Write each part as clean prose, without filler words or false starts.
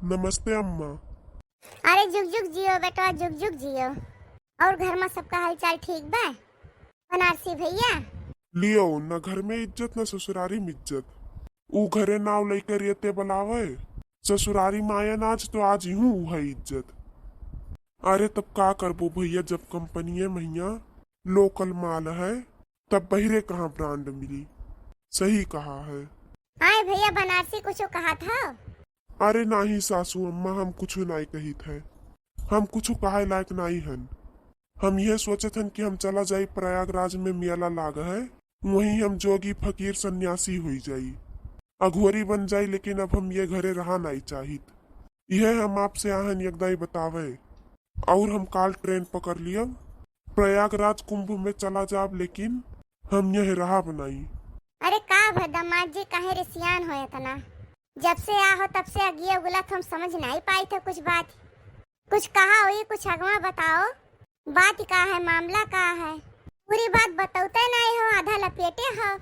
नमस्ते अम्मा। अरे जुग जुग जियो बेटा, जुग जुग जियो। और घर में सबका हालचाल ठीक बा? बनारसी भैया लियो न घर में इज्जत न ससुरारी में इज्जत। ऊ घरे नाव लेकर येते बुलावे, ससुरारी में आया नाच तो आज यूं है इज्जत। अरे तब का करबो भैया, जब कंपनी महिया लोकल माल है तब बहिरे कहाँ ब्रांड मिली। सही कहा है। आए भैया, बनारसी कुछ कहा था? अरे नाही सासू अम्मा, हम कुछ नहीं कही थे। हम कुछ कहे लायक नहीं हन। हम यह सोचे थे कि हम चला जाई प्रयागराज में मेला लाग है, वहीं हम जोगी फकीर सन्यासी हुई जाई, अघोरी बन जाई। लेकिन अब हम ये घरे रहा नहीं चाहित। यह हम आपसे आहन यकदाई बतावे। और हम काल ट्रेन पकड़ लिया, प्रयागराज कुंभ में चला जाब, लेकिन हम यह रहा बनाई। अरे का भदमाद जी काहे रिसियान होया तना? जब से आहो तब से अगिया उगलत हम समझ नहीं पाई थे कुछ बात। कुछ कहा हुई, कुछ अगवा बताओ। बात का है, मामला का है? पूरी बात बताते नहीं हो, आधा लपेटे हो।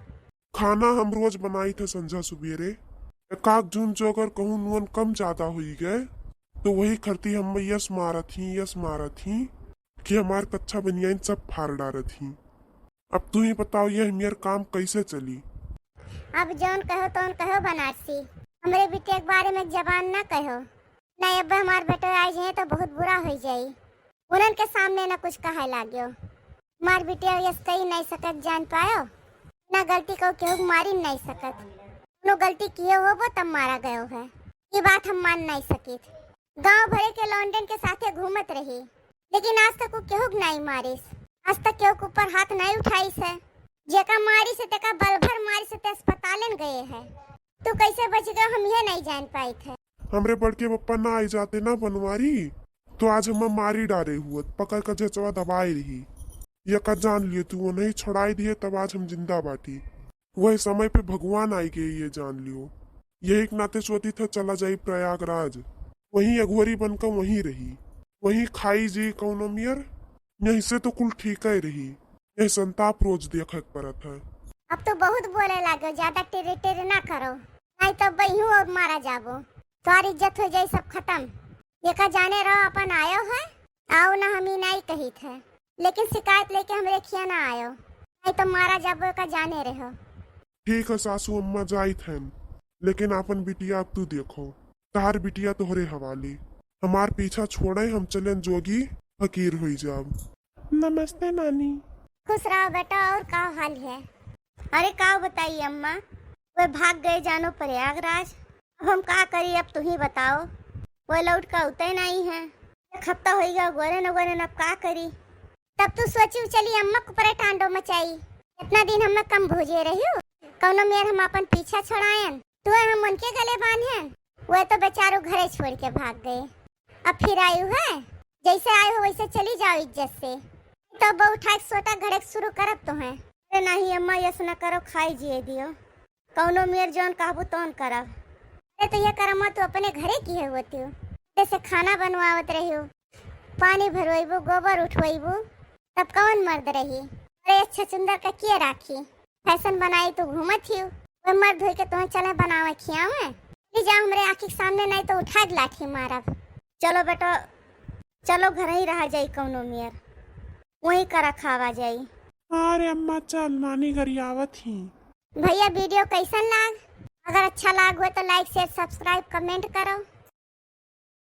खाना हम रोज बनाई थे संझा सुबेरे। एकाक जून जो अगर कहूँ नुअन कम ज्यादा हुई गए तो वही करती हम यस मारा थी कि हमार कच्चा बनियाइन सब फाड़ डारा थी। अब तू ही बताओ यह मेरा काम कैसे चली। अब जौन कहो तौन कहो बनारसी, हमरे बेटे के बारे में जबान न कहो। नहीं अब हमारे बेटे आ जाए तो बहुत बुरा हो जाई। उनन के सामने न कुछ कहे लागो। मार बेटे यस कही नहीं सकत, जान पायो ना गलती को केहू मारी नहीं सकत। नो गलती किए हो वो तब मारा गयो है, ये बात हम मान नहीं सकित। गांव भरे के लॉन्डन के साथे घूमत रही, लेकिन आज तक वो केहू नहीं मारिस। आज तक केहू के ऊपर हाथ नहीं उठाई से। जेका मारी से तेका बल भर मारी से ते अस्पतालन गए है। तू कैसे बच गया हम ये नहीं जान पाई थे। हमरे बड़के पप्पा ना आई जाते ना बनवारी तो आज हम मारी डारे हुए, पकड़ कर जचवा दबाई रही। ये का जान लिए तू वो नहीं छोड़ाई दिए, तब आज हम जिंदा बाटी। वही समय पे भगवान आई गए, ये जान लियो। यही एक नाते सोती था चला जाई प्रयागराज, वहीं अघोरी बनकर वहीं रही, वहीं खाई जी कौनो मियर। यहीं से तो कुल ठीक ही रही। यह संताप रोज देख परत है। अब तो बहुत बोले लागो, ज्यादा टेरे टेरे ना करो, नहीं तो बहू और मारा जाबो। तुम्हारी इज्जत हो जाए सब खत्म। ये का जाने रहो अपन आयो है, आओ ना हम ही नहीं कही थे, लेकिन शिकायत लेके हमरे खिया ना आयो, नहीं तो मारा जाबो का जाने रहो। ठीक है सासू अम्मा जाई थैन, लेकिन अपन बिटिया अब तू देखो, तार बिटिया तोहरे हवाले। हमार पीछा छोड़े, हम चलें जोगी फकीर हुई जाब। नमस्ते नानी। खुश रहो बेटा। और का हाल है? अरे का बताइए अम्मा, वो भाग गए जानो प्रयागराज। अब हम का करी, अब तू ही बताओ। वो लौट का उतर नहीं है, एक हफ्ता हो गया गोरे न गोरे, अब का करी? तब तू सोची चली अम्मा को परे टांडो मचाई। इतना दिन हम कम भूजे रही हूँ, कौनो मेर हम अपन पीछा छोड़ायन तो हम उनके गले बांधेन। वो तो बेचारो घरे छोड़ के भाग गए। अब फिर आयु है, जैसे आयु हो वैसे चली जाओ इज्जत से। तो बहु उठा सोटा घड़क शुरू करब तो है। अरे नहीं अम्मा, यस न करो, खाई जिए दियो। कौनो मेर जौन कहबू तौन करब। अरे तो ये करम तो अपने घरे की है होती हो, जैसे खाना बनवावत रही हो, पानी भरवाइबू, गोबर उठवाइबू, तब कौन मर्द रही? अरे अच्छा सुंदर का किए राखी, फैशन बनाई तो घूमत ही वो मर्द हो के तुम्हें चले बनावे खियावे। ले जाओ हमरे आँखी के सामने, नहीं तो उठा के लाठी मारब। चलो बेटा चलो, घर ही रह जाई कौनो मेर, वही करा खावा जाई। अरे अम्मा चल, नानी घर आवत ही। भैया वीडियो कैसन लाग? अगर अच्छा लाग हो तो लाइक शेयर सब्सक्राइब कमेंट करो।